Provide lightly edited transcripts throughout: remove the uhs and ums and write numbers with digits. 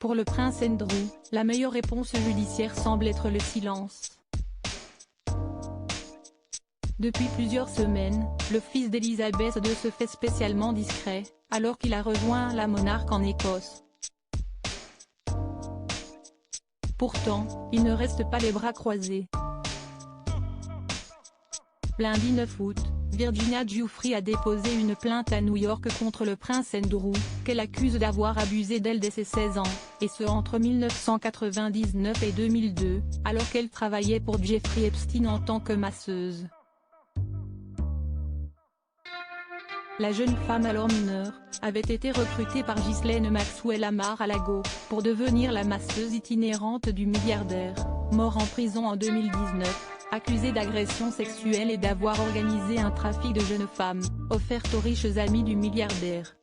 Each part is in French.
Pour le prince Andrew, la meilleure réponse judiciaire semble être le silence. Depuis plusieurs semaines, le fils d'Elisabeth II se fait spécialement discret, alors qu'il a rejoint la monarque en Écosse. Pourtant, il ne reste pas les bras croisés. Lundi 9 août, Virginia Giuffre a déposé une plainte à New York contre le prince Andrew, qu'elle accuse d'avoir abusé d'elle dès ses 16 ans, et ce entre 1999 et 2002, alors qu'elle travaillait pour Jeffrey Epstein en tant que masseuse. La jeune femme alors mineure, avait été recrutée par Ghislaine Maxwell à Mar-a-Lago, pour devenir la masseuse itinérante du milliardaire, mort en prison en 2019, accusée d'agression sexuelle et d'avoir organisé un trafic de jeunes femmes, offertes aux riches amis du milliardaire.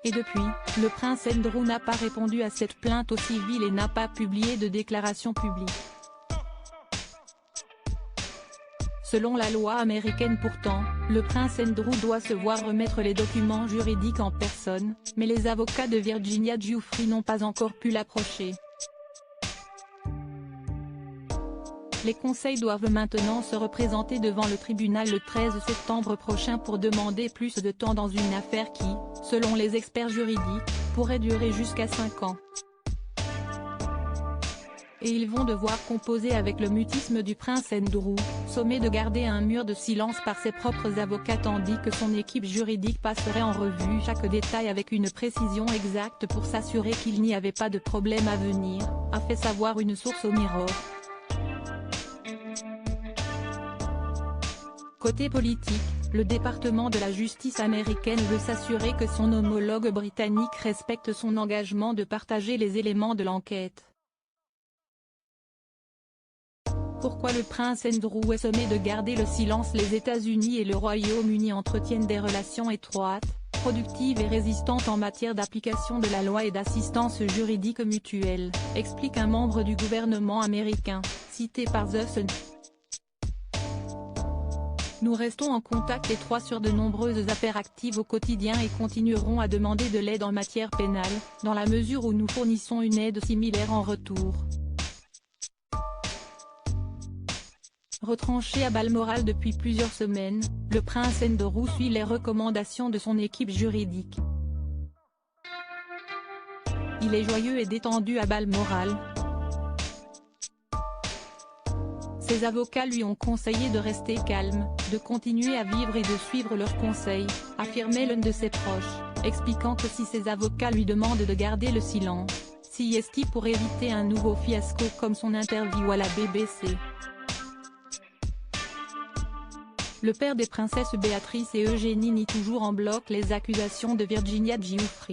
Et depuis, le prince Andrew n'a pas répondu à cette plainte au civil et n'a pas publié de déclaration publique. Selon la loi américaine pourtant, le prince Andrew doit se voir remettre les documents juridiques en personne, mais les avocats de Virginia Giuffre n'ont pas encore pu l'approcher. Les conseils doivent maintenant se représenter devant le tribunal le 13 septembre prochain pour demander plus de temps dans une affaire qui, selon les experts juridiques, pourrait durer jusqu'à 5 ans. Et ils vont devoir composer avec le mutisme du prince Andrew, sommé de garder un mur de silence par ses propres avocats tandis que son équipe juridique passerait en revue chaque détail avec une précision exacte pour s'assurer qu'il n'y avait pas de problème à venir, a fait savoir une source au Mirror. Côté politique, le département de la justice américaine veut s'assurer que son homologue britannique respecte son engagement de partager les éléments de l'enquête. Pourquoi le prince Andrew est sommé de garder le silence? Les États-Unis et le Royaume-Uni entretiennent des relations étroites, productives et résistantes en matière d'application de la loi et d'assistance juridique mutuelle, explique un membre du gouvernement américain, cité par The Sun. Nous restons en contact étroit sur de nombreuses affaires actives au quotidien et continuerons à demander de l'aide en matière pénale, dans la mesure où nous fournissons une aide similaire en retour. Retranché à Balmoral depuis plusieurs semaines, le prince Andrew suit les recommandations de son équipe juridique. Il est joyeux et détendu à Balmoral. Ses avocats lui ont conseillé de rester calme, de continuer à vivre et de suivre leurs conseils, affirmait l'un de ses proches, expliquant que si ses avocats lui demandent de garder le silence, c'est pour éviter un nouveau fiasco comme son interview à la BBC. Le père des princesses Béatrice et Eugénie nie toujours en bloc les accusations de Virginia Giuffre.